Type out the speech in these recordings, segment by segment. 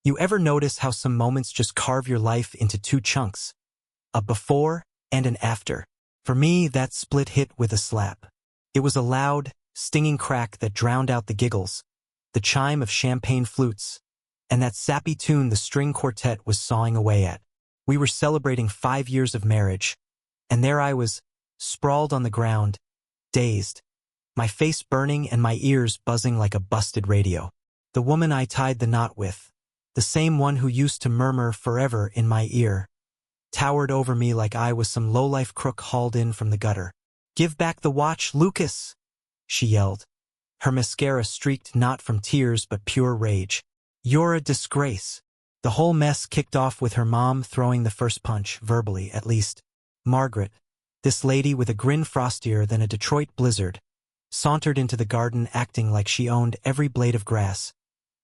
You ever notice how some moments just carve your life into two chunks? A before and an after. For me, that split hit with a slap. It was a loud, stinging crack that drowned out the giggles, the chime of champagne flutes, and that sappy tune the string quartet was sawing away at. We were celebrating 5 years of marriage, and there I was, sprawled on the ground, dazed, my face burning and my ears buzzing like a busted radio. The woman I tied the knot with, the same one who used to murmur forever in my ear, towered over me like I was some lowlife crook hauled in from the gutter. "Give back the watch, Lucas!" she yelled. Her mascara streaked not from tears but pure rage. "You're a disgrace." The whole mess kicked off with her mom throwing the first punch, verbally at least. Margaret, this lady with a grin frostier than a Detroit blizzard, sauntered into the garden acting like she owned every blade of grass,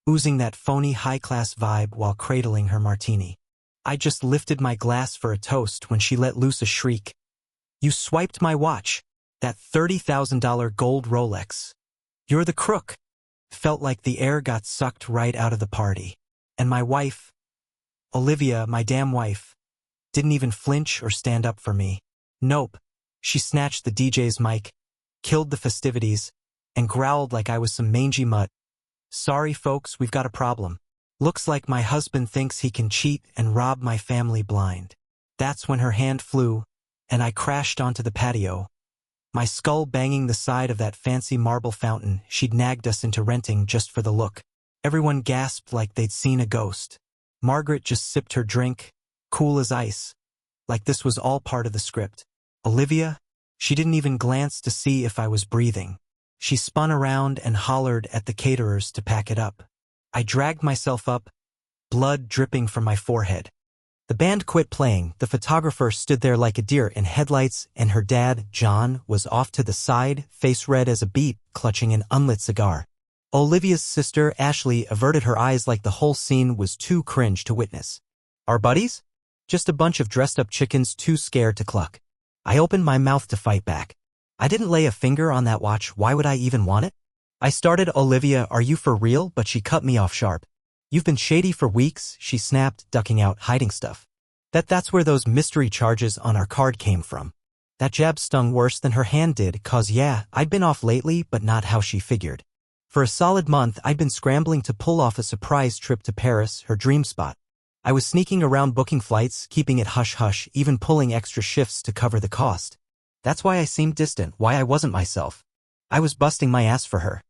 oozing that phony high-class vibe while cradling her martini. I just lifted my glass for a toast when she let loose a shriek. "You swiped my watch, that $30,000 gold Rolex. You're the crook." Felt like the air got sucked right out of the party. And my wife, Olivia, my damn wife, didn't even flinch or stand up for me. Nope. She snatched the DJ's mic, killed the festivities, and growled like I was some mangy mutt. "Sorry folks, we've got a problem. Looks like my husband thinks he can cheat and rob my family blind." That's when her hand flew, and I crashed onto the patio, my skull banging the side of that fancy marble fountain she'd nagged us into renting just for the look. Everyone gasped like they'd seen a ghost. Margaret just sipped her drink, cool as ice, like this was all part of the script. Olivia, she didn't even glance to see if I was breathing. She spun around and hollered at the caterers to pack it up. I dragged myself up, blood dripping from my forehead. The band quit playing, the photographer stood there like a deer in headlights, and her dad, John, was off to the side, face red as a beet, clutching an unlit cigar. Olivia's sister, Ashley, averted her eyes like the whole scene was too cringe to witness. "Our buddies? Just a bunch of dressed-up chickens too scared to cluck." I opened my mouth to fight back. I didn't lay a finger on that watch, why would I even want it? I started, "Olivia, are you for real?" but she cut me off sharp. "You've been shady for weeks," she snapped, ducking out, hiding stuff. That's where those mystery charges on our card came from. That jab stung worse than her hand did, 'cause yeah, I'd been off lately, but not how she figured. For a solid month, I'd been scrambling to pull off a surprise trip to Paris, her dream spot. I was sneaking around booking flights, keeping it hush-hush, even pulling extra shifts to cover the cost. That's why I seemed distant, why I wasn't myself. I was busting my ass for her.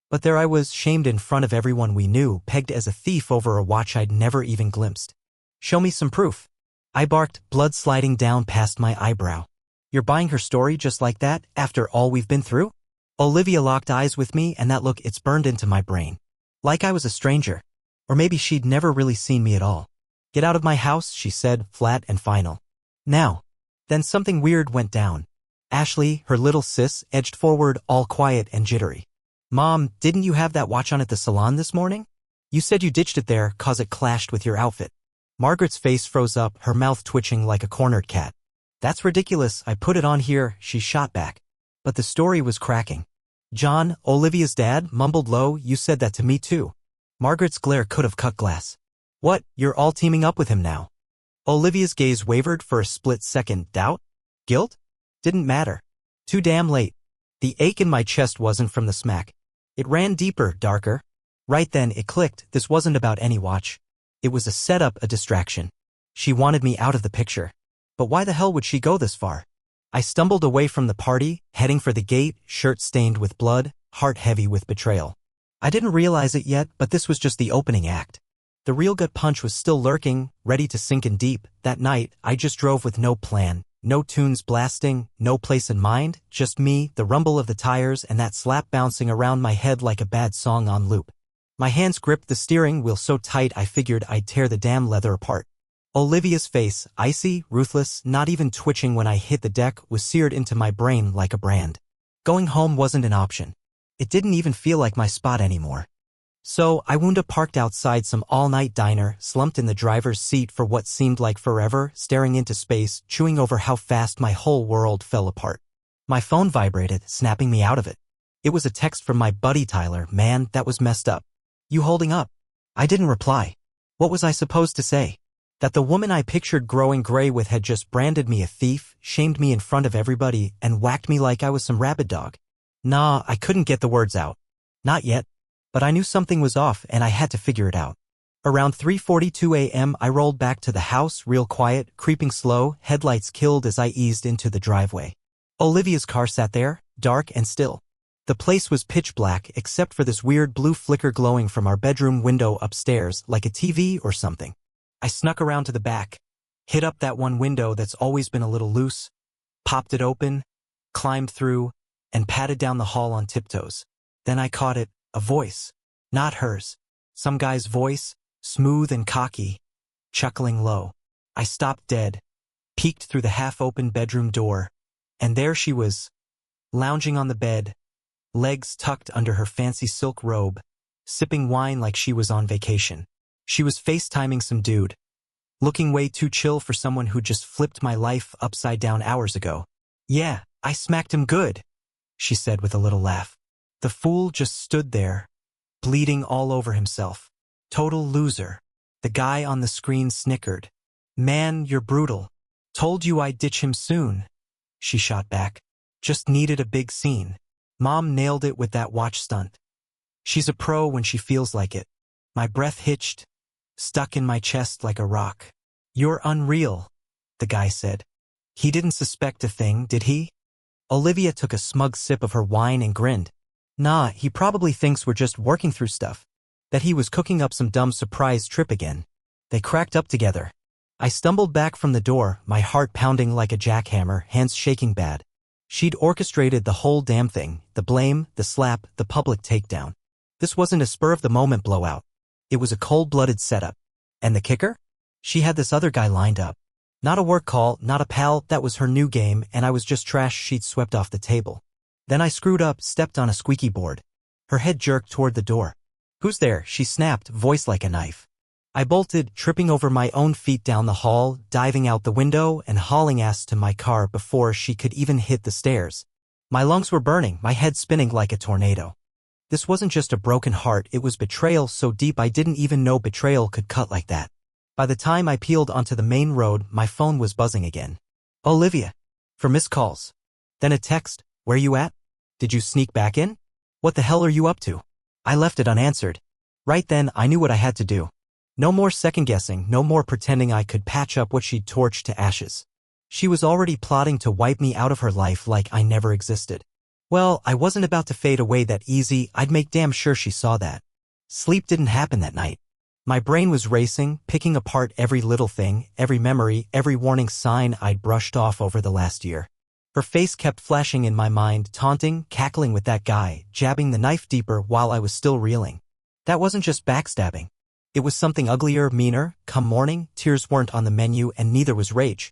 But there I was, shamed in front of everyone we knew, pegged as a thief over a watch I'd never even glimpsed. "Show me some proof." I barked, blood sliding down past my eyebrow. "You're buying her story just like that, after all we've been through?" Olivia locked eyes with me, and that look, it's burned into my brain. Like I was a stranger. Or maybe she'd never really seen me at all. "Get out of my house," she said, flat and final. "Now." Then something weird went down. Ashley, her little sis, edged forward, all quiet and jittery. "Mom, didn't you have that watch on at the salon this morning? You said you ditched it there 'cause it clashed with your outfit." Margaret's face froze up, her mouth twitching like a cornered cat. "That's ridiculous, I put it on here," she shot back. But the story was cracking. "John, Olivia's dad, mumbled low, you said that to me too." Margaret's glare could have cut glass. "What, you're all teaming up with him now?" Olivia's gaze wavered for a split second. Doubt? Guilt? Didn't matter. Too damn late. The ache in my chest wasn't from the smack. It ran deeper, darker. Right then it clicked, this wasn't about any watch. It was a setup, a distraction. She wanted me out of the picture. But why the hell would she go this far? I stumbled away from the party, heading for the gate, shirt stained with blood, heart heavy with betrayal. I didn't realize it yet, but this was just the opening act. The real gut punch was still lurking, ready to sink in deep. That night, I just drove with no plan, no tunes blasting, no place in mind, just me, the rumble of the tires, and that slap bouncing around my head like a bad song on loop. My hands gripped the steering wheel so tight I figured I'd tear the damn leather apart. Olivia's face, icy, ruthless, not even twitching when I hit the deck, was seared into my brain like a brand. Going home wasn't an option. It didn't even feel like my spot anymore. So I wound up parked outside some all-night diner, slumped in the driver's seat for what seemed like forever, staring into space, chewing over how fast my whole world fell apart. My phone vibrated, snapping me out of it. It was a text from my buddy Tyler. "Man, that was messed up. You holding up?" I didn't reply. What was I supposed to say? That the woman I pictured growing gray with had just branded me a thief, shamed me in front of everybody, and whacked me like I was some rabid dog? Nah, I couldn't get the words out. Not yet. But I knew something was off and I had to figure it out. Around 3:42 a.m. I rolled back to the house real quiet, creeping slow, headlights killed as I eased into the driveway. Olivia's car sat there, dark and still. The place was pitch black except for this weird blue flicker glowing from our bedroom window upstairs like a TV or something. I snuck around to the back, hit up that one window that's always been a little loose, popped it open, climbed through, and padded down the hall on tiptoes. Then I caught it, a voice. Not hers. Some guy's voice, smooth and cocky, chuckling low. I stopped dead, peeked through the half-open bedroom door, and there she was, lounging on the bed, legs tucked under her fancy silk robe, sipping wine like she was on vacation. She was FaceTiming some dude, looking way too chill for someone who just flipped my life upside down hours ago. Yeah, I smacked him good, she said with a little laugh. The fool just stood there, bleeding all over himself. Total loser. The guy on the screen snickered. Man, you're brutal. Told you I'd ditch him soon, she shot back. Just needed a big scene. Mom nailed it with that watch stunt. She's a pro when she feels like it. My breath hitched, stuck in my chest like a rock. You're unreal, the guy said. He didn't suspect a thing, did he? Olivia took a smug sip of her wine and grinned. Nah, he probably thinks we're just working through stuff. That he was cooking up some dumb surprise trip again. They cracked up together. I stumbled back from the door, my heart pounding like a jackhammer, hands shaking bad. She'd orchestrated the whole damn thing, the blame, the slap, the public takedown. This wasn't a spur-of-the-moment blowout. It was a cold-blooded setup. And the kicker? She had this other guy lined up. Not a work call, not a pal, that was her new game, and I was just trash she'd swept off the table. Then I screwed up, stepped on a squeaky board. Her head jerked toward the door. Who's there? She snapped, voice like a knife. I bolted, tripping over my own feet down the hall, diving out the window and hauling ass to my car before she could even hit the stairs. My lungs were burning, my head spinning like a tornado. This wasn't just a broken heart, it was betrayal so deep I didn't even know betrayal could cut like that. By the time I peeled onto the main road, my phone was buzzing again. Olivia. For missed calls. Then a text, where you at? Did you sneak back in? What the hell are you up to? I left it unanswered. Right then, I knew what I had to do. No more second-guessing, no more pretending I could patch up what she'd torched to ashes. She was already plotting to wipe me out of her life like I never existed. Well, I wasn't about to fade away that easy, I'd make damn sure she saw that. Sleep didn't happen that night. My brain was racing, picking apart every little thing, every memory, every warning sign I'd brushed off over the last year. Her face kept flashing in my mind, taunting, cackling with that guy, jabbing the knife deeper while I was still reeling. That wasn't just backstabbing. It was something uglier, meaner. Come morning, tears weren't on the menu and neither was rage.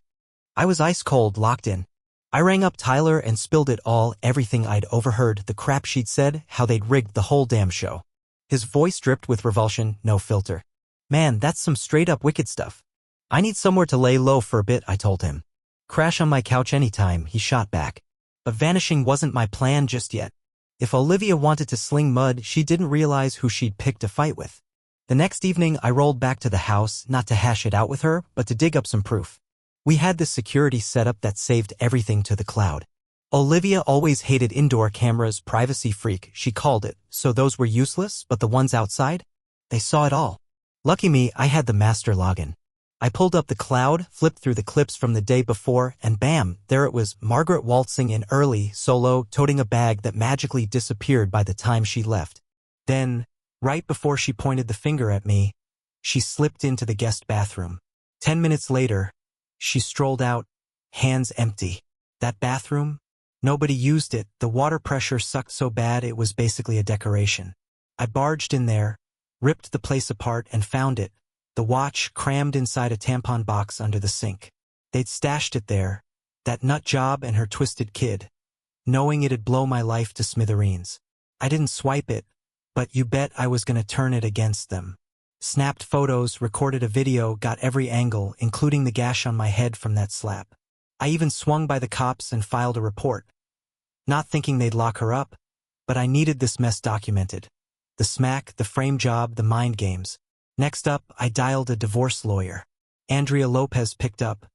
I was ice cold, locked in. I rang up Tyler and spilled it all, everything I'd overheard, the crap she'd said, how they'd rigged the whole damn show. His voice dripped with revulsion, no filter. Man, that's some straight-up wicked stuff. I need somewhere to lay low for a bit, I told him. Crash on my couch anytime, he shot back. But vanishing wasn't my plan just yet. If Olivia wanted to sling mud, she didn't realize who she'd picked to fight with. The next evening, I rolled back to the house, not to hash it out with her, but to dig up some proof. We had this security setup that saved everything to the cloud. Olivia always hated indoor cameras, privacy freak, she called it, so those were useless, but the ones outside? They saw it all. Lucky me, I had the master login. I pulled up the cloud, flipped through the clips from the day before, and bam, there it was, Margaret waltzing in early, solo, toting a bag that magically disappeared by the time she left. Then, right before she pointed the finger at me, she slipped into the guest bathroom. 10 minutes later, she strolled out, hands empty. That bathroom? Nobody used it, the water pressure sucked so bad it was basically a decoration. I barged in there, ripped the place apart and found it, the watch crammed inside a tampon box under the sink. They'd stashed it there, that nut job and her twisted kid, knowing it'd blow my life to smithereens. I didn't swipe it, but you bet I was gonna turn it against them. Snapped photos, recorded a video, got every angle, including the gash on my head from that slap. I even swung by the cops and filed a report. Not thinking they'd lock her up, but I needed this mess documented. The smack, the frame job, the mind games. Next up, I dialed a divorce lawyer. Andrea Lopez picked up.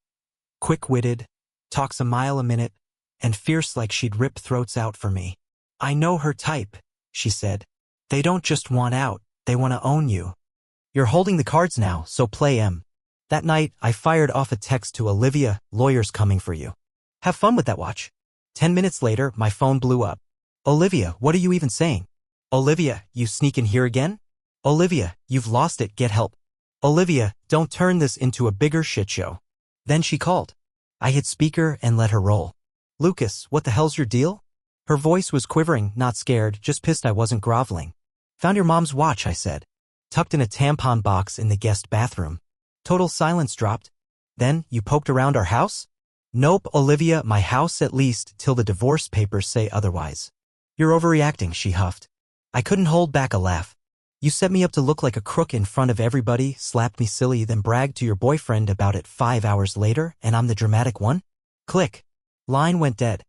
Quick-witted, talks a mile a minute, and fierce like she'd rip throats out for me. I know her type, she said. They don't just want out, they want to own you. You're holding the cards now, so play 'em. That night, I fired off a text to Olivia, lawyer's coming for you. Have fun with that watch. 10 minutes later, my phone blew up. Olivia, what are you even saying? Olivia, you sneak in here again? Olivia, you've lost it, get help. Olivia, don't turn this into a bigger shit show. Then she called. I hit speaker and let her roll. Lucas, what the hell's your deal? Her voice was quivering, not scared, just pissed I wasn't groveling. Found your mom's watch, I said. Tucked in a tampon box in the guest bathroom. Total silence dropped. Then, you poked around our house? Nope, Olivia, my house at least, till the divorce papers say otherwise. You're overreacting, she huffed. I couldn't hold back a laugh. You set me up to look like a crook in front of everybody, slapped me silly, then bragged to your boyfriend about it 5 hours later, and I'm the dramatic one? Click. Line went dead.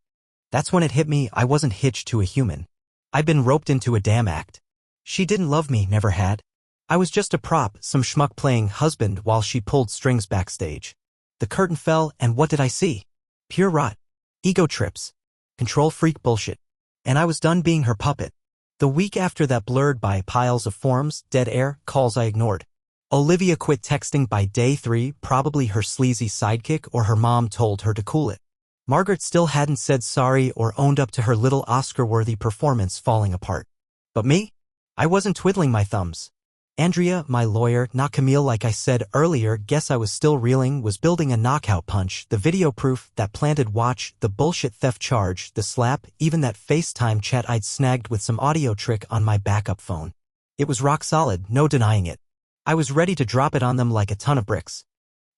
That's when it hit me, I wasn't hitched to a human. I'd been roped into a damn act. She didn't love me, never had. I was just a prop, some schmuck playing husband while she pulled strings backstage. The curtain fell, and what did I see? Pure rot. Ego trips. Control freak bullshit. And I was done being her puppet. The week after that, blurred by piles of forms, dead air, calls I ignored. Olivia quit texting by day 3, probably her sleazy sidekick or her mom told her to cool it. Margaret still hadn't said sorry or owned up to her little Oscar-worthy performance falling apart. But me? I wasn't twiddling my thumbs. Andrea, my lawyer, not Camille like I said earlier, guess I was still reeling, was building a knockout punch, the video proof, that planted watch, the bullshit theft charge, the slap, even that FaceTime chat I'd snagged with some audio trick on my backup phone. It was rock solid, no denying it. I was ready to drop it on them like a ton of bricks.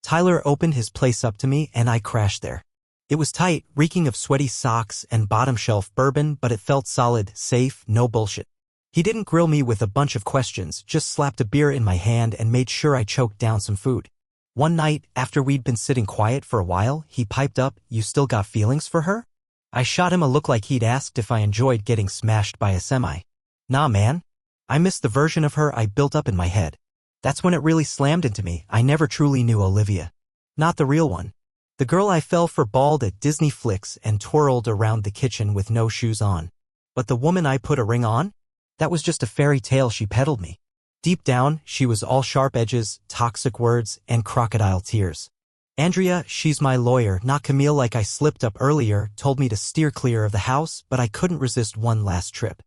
Tyler opened his place up to me and I crashed there. It was tight, reeking of sweaty socks and bottom shelf bourbon, but it felt solid, safe, no bullshit. He didn't grill me with a bunch of questions, just slapped a beer in my hand and made sure I choked down some food. One night, after we'd been sitting quiet for a while, he piped up, "You still got feelings for her?" I shot him a look like he'd asked if I enjoyed getting smashed by a semi. Nah, man. I missed the version of her I built up in my head. That's when it really slammed into me. I never truly knew Olivia. Not the real one. The girl I fell for bawled at Disney flicks and twirled around the kitchen with no shoes on. But the woman I put a ring on? That was just a fairy tale she peddled me. Deep down, she was all sharp edges, toxic words, and crocodile tears. Andrea, she's my lawyer, not Camille like I slipped up earlier, told me to steer clear of the house, but I couldn't resist one last trip.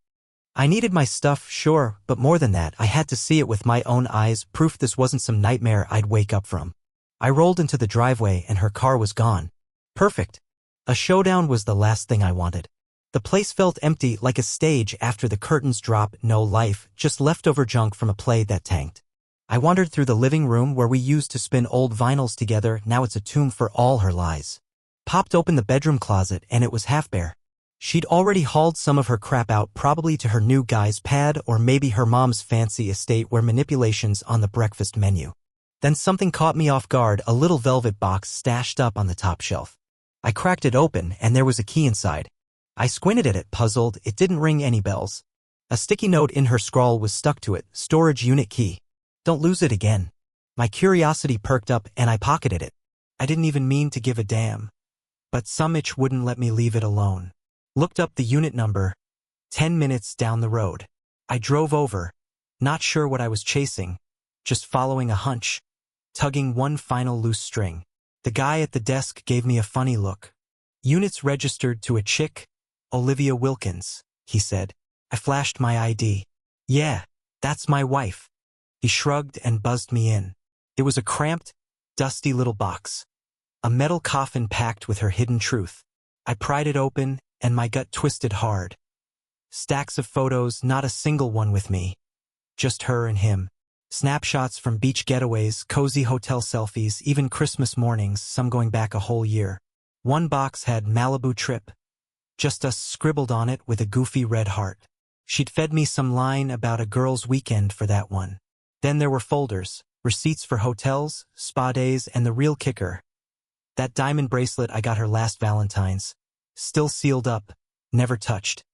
I needed my stuff, sure, but more than that, I had to see it with my own eyes, proof this wasn't some nightmare I'd wake up from. I rolled into the driveway and her car was gone. Perfect. A showdown was the last thing I wanted. The place felt empty, like a stage after the curtains drop, no life, just leftover junk from a play that tanked. I wandered through the living room where we used to spin old vinyls together, now it's a tomb for all her lies. Popped open the bedroom closet and it was half bare. She'd already hauled some of her crap out, probably to her new guy's pad or maybe her mom's fancy estate where manipulation's on the breakfast menu. Then something caught me off guard, a little velvet box stashed up on the top shelf. I cracked it open and there was a key inside. I squinted at it, puzzled. It didn't ring any bells. A sticky note in her scrawl was stuck to it, storage unit key. Don't lose it again. My curiosity perked up and I pocketed it. I didn't even mean to give a damn. But some itch wouldn't let me leave it alone. Looked up the unit number. 10 minutes down the road. I drove over, not sure what I was chasing, just following a hunch, tugging one final loose string. The guy at the desk gave me a funny look. Units registered to a chick, Olivia Wilkins, he said. I flashed my ID. Yeah, that's my wife. He shrugged and buzzed me in. It was a cramped, dusty little box. A metal coffin packed with her hidden truth. I pried it open, and my gut twisted hard. Stacks of photos, not a single one with me. Just her and him. Snapshots from beach getaways, cozy hotel selfies, even Christmas mornings, some going back a whole year. One box had Malibu trip. Just us scribbled on it with a goofy red heart. She'd fed me some line about a girl's weekend for that one. Then there were folders, receipts for hotels, spa days, and the real kicker. That diamond bracelet I got her last Valentine's. Still sealed up, never touched.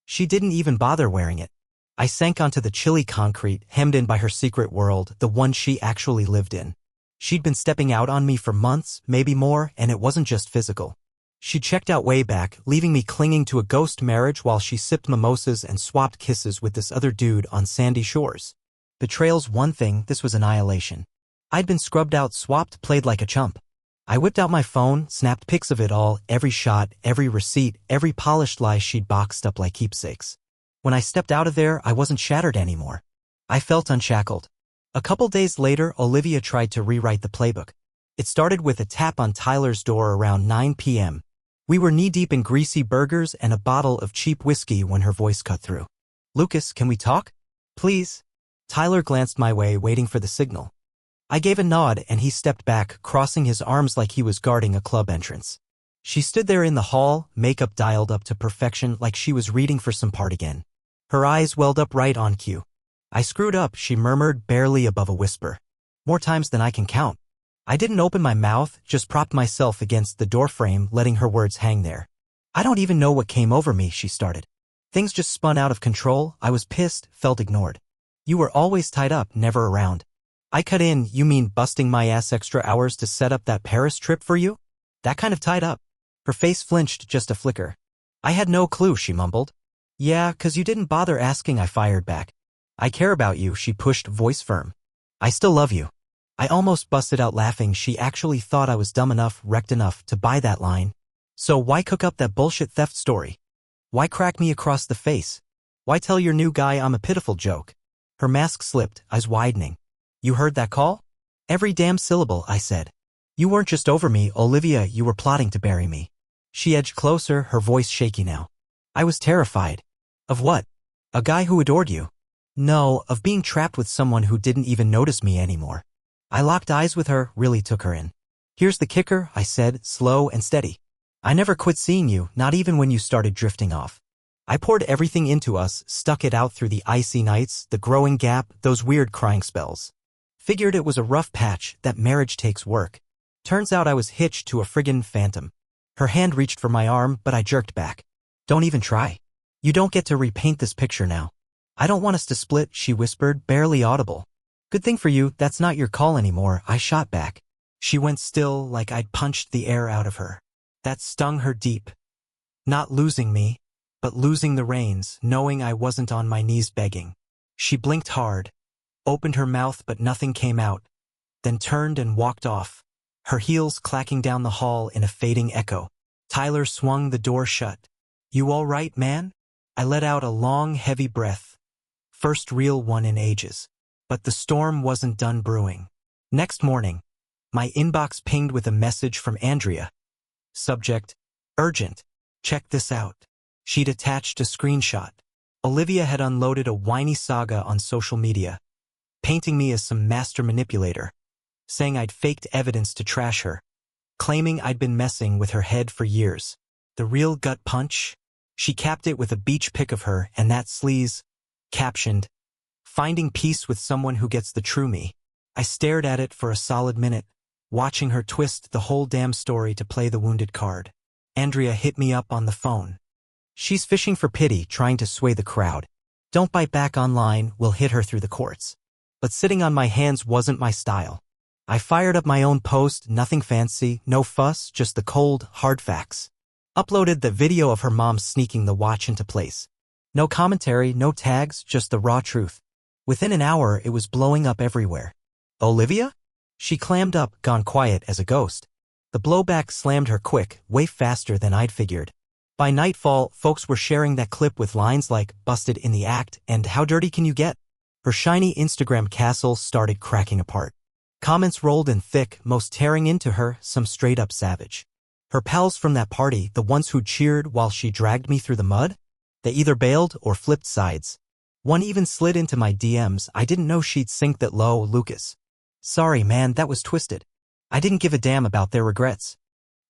She didn't even bother wearing it. I sank onto the chilly concrete, hemmed in by her secret world, the one she actually lived in. She'd been stepping out on me for months, maybe more, and it wasn't just physical. She checked out way back, leaving me clinging to a ghost marriage while she sipped mimosas and swapped kisses with this other dude on sandy shores. Betrayal's one thing, this was annihilation. I'd been scrubbed out, swapped, played like a chump. I whipped out my phone, snapped pics of it all, every shot, every receipt, every polished lie she'd boxed up like keepsakes. When I stepped out of there, I wasn't shattered anymore. I felt unshackled. A couple days later, Olivia tried to rewrite the playbook. It started with a tap on Tyler's door around 9 p.m. We were knee-deep in greasy burgers and a bottle of cheap whiskey when her voice cut through. "Lucas, can we talk? Please?" Tyler glanced my way, waiting for the signal. I gave a nod and he stepped back, crossing his arms like he was guarding a club entrance. She stood there in the hall, makeup dialed up to perfection like she was reading for some part again. Her eyes welled up right on cue. "I screwed up," she murmured, barely above a whisper. "More times than I can count." I didn't open my mouth, just propped myself against the doorframe, letting her words hang there. "I don't even know what came over me," she started. "Things just spun out of control. I was pissed, felt ignored. You were always tied up, never around." I cut in. "You mean busting my ass extra hours to set up that Paris trip for you? That kind of tied up?" Her face flinched just a flicker. "I had no clue," she mumbled. "Yeah, 'cause you didn't bother asking," I fired back. "I care about you," she pushed, voice firm. "I still love you." I almost busted out laughing. She actually thought I was dumb enough, wrecked enough, to buy that line. So why cook up that bullshit theft story? Why crack me across the face? Why tell your new guy I'm a pitiful joke? Her mask slipped, eyes widening. "You heard that call?" "Every damn syllable," I said. "You weren't just over me, Olivia, you were plotting to bury me." She edged closer, her voice shaky now. "I was terrified." "Of what? A guy who adored you?" "No, of being trapped with someone who didn't even notice me anymore." I locked eyes with her, really took her in. "Here's the kicker," I said, slow and steady. "I never quit seeing you, not even when you started drifting off. I poured everything into us, stuck it out through the icy nights, the growing gap, those weird crying spells. Figured it was a rough patch, that marriage takes work. Turns out I was hitched to a friggin' phantom." Her hand reached for my arm, but I jerked back. "Don't even try. You don't get to repaint this picture now." "I don't want us to split," she whispered, barely audible. "Good thing for you, that's not your call anymore," I shot back. She went still, like I'd punched the air out of her. That stung her deep. Not losing me, but losing the reins, knowing I wasn't on my knees begging. She blinked hard, opened her mouth but nothing came out, then turned and walked off, her heels clacking down the hall in a fading echo. Tyler swung the door shut. "You all right, man?" I let out a long, heavy breath. First real one in ages. But the storm wasn't done brewing. Next morning, my inbox pinged with a message from Andrea. Subject: urgent. Check this out. She'd attached a screenshot. Olivia had unloaded a whiny saga on social media, painting me as some master manipulator, saying I'd faked evidence to trash her, claiming I'd been messing with her head for years. The real gut punch? She capped it with a beach pic of her and that sleaze, captioned, "Finding peace with someone who gets the true me." I stared at it for a solid minute, watching her twist the whole damn story to play the wounded card. Andrea hit me up on the phone. She's fishing for pity, trying to sway the crowd. Don't bite back online, we'll hit her through the courts. But sitting on my hands wasn't my style. I fired up my own post, nothing fancy, no fuss, just the cold, hard facts. Uploaded the video of her mom sneaking the watch into place. No commentary, no tags, just the raw truth. Within an hour, it was blowing up everywhere. "Olivia?" She clammed up, gone quiet as a ghost. The blowback slammed her quick, way faster than I'd figured. By nightfall, folks were sharing that clip with lines like, "busted in the act," and "how dirty can you get?" Her shiny Instagram castle started cracking apart. Comments rolled in thick, most tearing into her, some straight-up savage. Her pals from that party, the ones who cheered while she dragged me through the mud? They either bailed or flipped sides. One even slid into my DMs. "I didn't know she'd sink that low, Lucas. Sorry, man, that was twisted. I didn't give a damn about their regrets.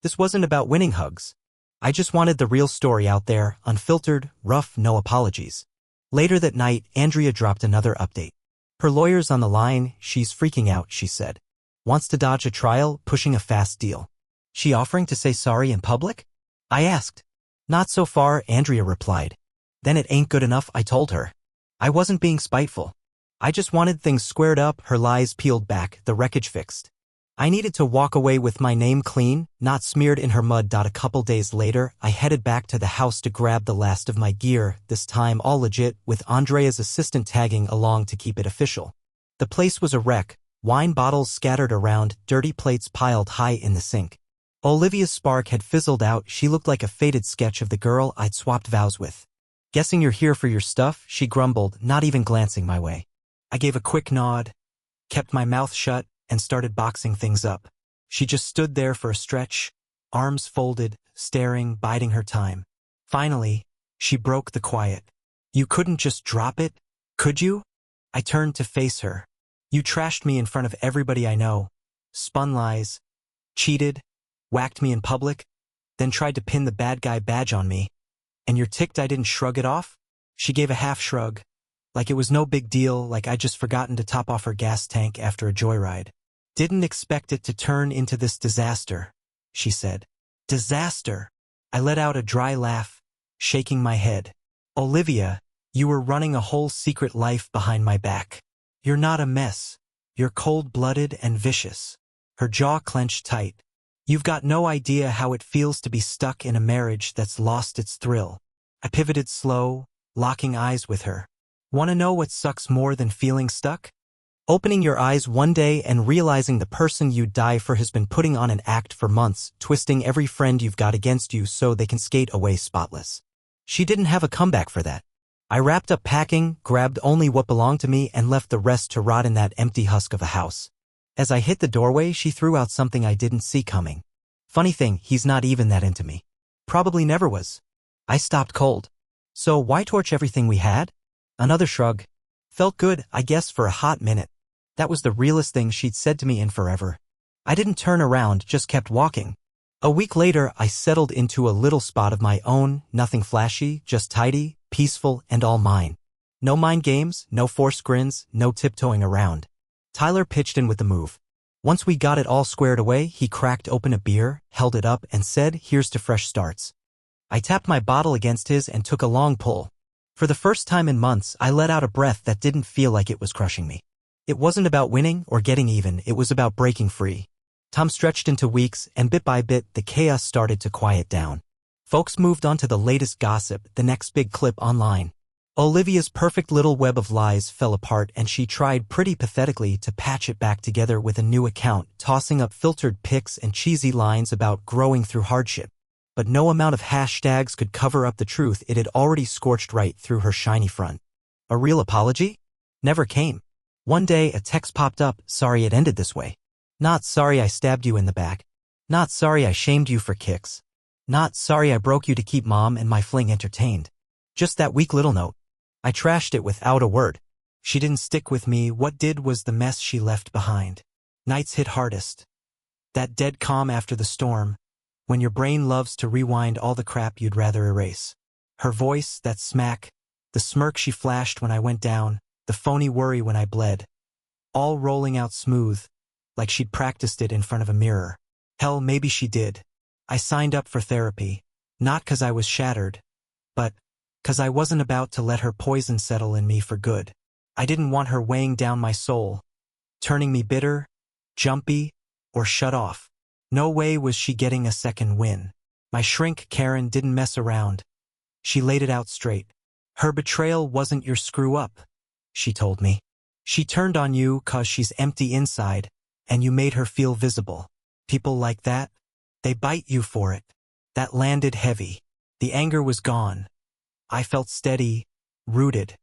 This wasn't about winning hugs. I just wanted the real story out there, unfiltered, rough, no apologies." Later that night, Andrea dropped another update. Her lawyer's on the line, she's freaking out, she said. Wants to dodge a trial, pushing a fast deal. She offering to say sorry in public? I asked. Not so far, Andrea replied. Then it ain't good enough, I told her. I wasn't being spiteful. I just wanted things squared up, her lies peeled back, the wreckage fixed. I needed to walk away with my name clean, not smeared in her mud. A couple days later, I headed back to the house to grab the last of my gear, this time all legit, with Andrea's assistant tagging along to keep it official. The place was a wreck, wine bottles scattered around, dirty plates piled high in the sink. Olivia's spark had fizzled out. She looked like a faded sketch of the girl I'd swapped vows with. "Guessing you're here for your stuff?" she grumbled, not even glancing my way. I gave a quick nod, kept my mouth shut, and started boxing things up. She just stood there for a stretch, arms folded, staring, biding her time. Finally, she broke the quiet. "You couldn't just drop it, could you?" I turned to face her. "You trashed me in front of everybody I know, spun lies, cheated, whacked me in public, then tried to pin the bad guy badge on me. And you're ticked I didn't shrug it off?" She gave a half shrug, like it was no big deal, like I'd just forgotten to top off her gas tank after a joyride. "Didn't expect it to turn into this disaster," she said. "Disaster?" I let out a dry laugh, shaking my head. "Olivia, you were running a whole secret life behind my back. You're not a mess. You're cold-blooded and vicious." Her jaw clenched tight. "You've got no idea how it feels to be stuck in a marriage that's lost its thrill." I pivoted slow, locking eyes with her. "Want to know what sucks more than feeling stuck? Opening your eyes one day and realizing the person you die for has been putting on an act for months, twisting every friend you've got against you so they can skate away spotless." She didn't have a comeback for that. I wrapped up packing, grabbed only what belonged to me, and left the rest to rot in that empty husk of a house. As I hit the doorway, she threw out something I didn't see coming. "Funny thing, he's not even that into me. Probably never was." I stopped cold. "So why torch everything we had?" Another shrug. "Felt good, I guess, for a hot minute." That was the realest thing she'd said to me in forever. I didn't turn around, just kept walking. A week later, I settled into a little spot of my own, nothing flashy, just tidy, peaceful, and all mine. No mind games, no forced grins, no tiptoeing around. Tyler pitched in with the move. Once we got it all squared away, he cracked open a beer, held it up, and said, "Here's to fresh starts." I tapped my bottle against his and took a long pull. For the first time in months, I let out a breath that didn't feel like it was crushing me. It wasn't about winning or getting even, it was about breaking free. Time stretched into weeks, and bit by bit, the chaos started to quiet down. Folks moved on to the latest gossip, the next big clip online. Olivia's perfect little web of lies fell apart, and she tried pretty pathetically to patch it back together with a new account, tossing up filtered pics and cheesy lines about growing through hardship. But no amount of hashtags could cover up the truth. It had already scorched right through her shiny front. A real apology? Never came. One day, a text popped up, "Sorry it ended this way. Not sorry I stabbed you in the back. Not sorry I shamed you for kicks. Not sorry I broke you to keep mom and my fling entertained." Just that weak little note. I trashed it without a word. She didn't stick with me. What did was the mess she left behind. Nights hit hardest. That dead calm after the storm, when your brain loves to rewind all the crap you'd rather erase. Her voice, that smack, the smirk she flashed when I went down, the phony worry when I bled. All rolling out smooth, like she'd practiced it in front of a mirror. Hell, maybe she did. I signed up for therapy, not 'cause I was shattered, but 'cause I wasn't about to let her poison settle in me for good. I didn't want her weighing down my soul, turning me bitter, jumpy, or shut off. No way was she getting a second win. My shrink, Karen, didn't mess around. She laid it out straight. Her betrayal wasn't your screw-up, she told me. She turned on you 'cause she's empty inside, and you made her feel visible. People like that, they bite you for it. That landed heavy. The anger was gone. I felt steady, rooted.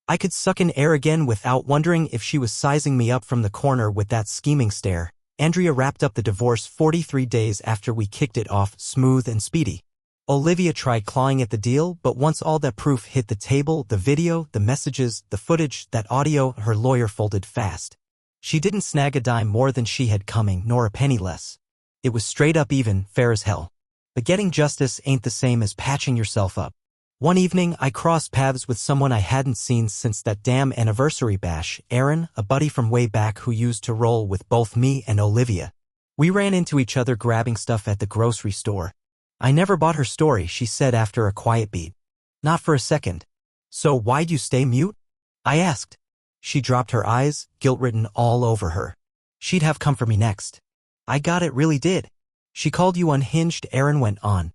I could suck in air again without wondering if she was sizing me up from the corner with that scheming stare. Andrea wrapped up the divorce 43 days after we kicked it off, smooth and speedy. Olivia tried clawing at the deal, but once all that proof hit the table, the video, the messages, the footage, that audio, her lawyer folded fast. She didn't snag a dime more than she had coming, nor a penny less. It was straight up even, fair as hell. But getting justice ain't the same as patching yourself up. One evening, I crossed paths with someone I hadn't seen since that damn anniversary bash, Aaron, a buddy from way back who used to roll with both me and Olivia. We ran into each other grabbing stuff at the grocery store. I never bought her story, she said after a quiet beat. Not for a second. So why'd you stay mute? I asked. She dropped her eyes, guilt written all over her. She'd have come for me next. I got it, really did. She called you unhinged, Erin went on.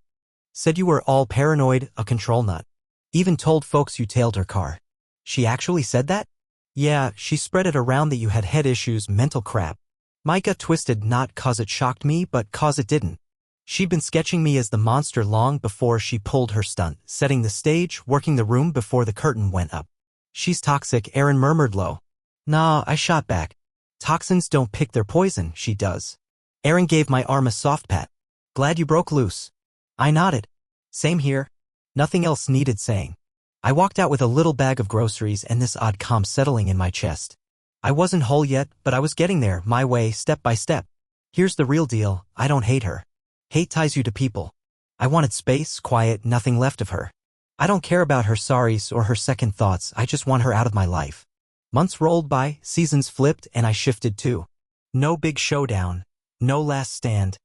Said you were all paranoid, a control nut. Even told folks you tailed her car. She actually said that? Yeah, she spread it around that you had head issues, mental crap. My gut twisted, not cause it shocked me, but cause it didn't. She'd been sketching me as the monster long before she pulled her stunt, setting the stage, working the room before the curtain went up. She's toxic, Erin murmured low. Nah, I shot back. Toxins don't pick their poison, she does. Erin gave my arm a soft pat. Glad you broke loose. I nodded. Same here. Nothing else needed saying. I walked out with a little bag of groceries and this odd calm settling in my chest. I wasn't whole yet, but I was getting there, my way, step by step. Here's the real deal, I don't hate her. Hate ties you to people. I wanted space, quiet, nothing left of her. I don't care about her sorries or her second thoughts, I just want her out of my life. Months rolled by, seasons flipped, and I shifted too. No big showdown. No last stand.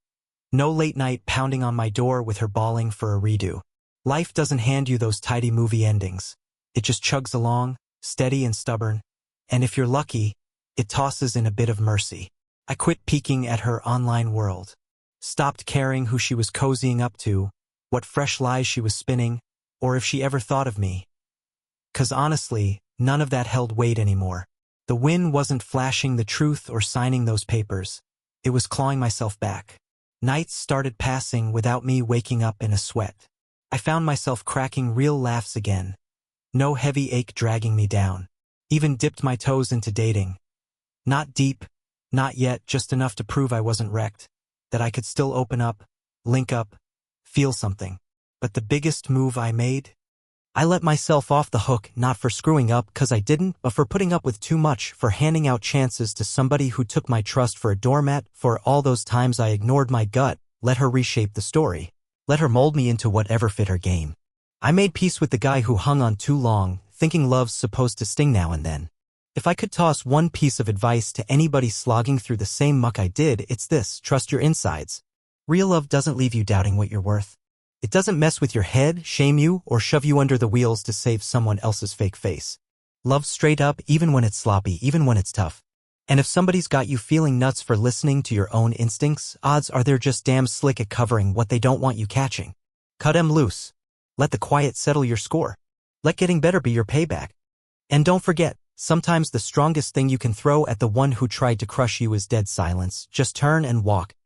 No late night pounding on my door with her bawling for a redo. Life doesn't hand you those tidy movie endings. It just chugs along, steady and stubborn. And if you're lucky, it tosses in a bit of mercy. I quit peeking at her online world. Stopped caring who she was cozying up to, what fresh lies she was spinning, or if she ever thought of me. 'Cause honestly, none of that held weight anymore. The wind wasn't flashing the truth or signing those papers. It was clawing myself back. Nights started passing without me waking up in a sweat. I found myself cracking real laughs again. No heavy ache dragging me down. Even dipped my toes into dating. Not deep, not yet, just enough to prove I wasn't wrecked. That I could still open up, link up, feel something. But the biggest move I made? I let myself off the hook, not for screwing up 'cause I didn't, but for putting up with too much, for handing out chances to somebody who took my trust for a doormat, for all those times I ignored my gut, let her reshape the story. Let her mold me into whatever fit her game. I made peace with the guy who hung on too long, thinking love's supposed to sting now and then. If I could toss one piece of advice to anybody slogging through the same muck I did, it's this: trust your insides. Real love doesn't leave you doubting what you're worth. It doesn't mess with your head, shame you, or shove you under the wheels to save someone else's fake face. Love's straight up, even when it's sloppy, even when it's tough. And if somebody's got you feeling nuts for listening to your own instincts, odds are they're just damn slick at covering what they don't want you catching. Cut 'em loose. Let the quiet settle your score. Let getting better be your payback. And don't forget, sometimes the strongest thing you can throw at the one who tried to crush you is dead silence. Just turn and walk.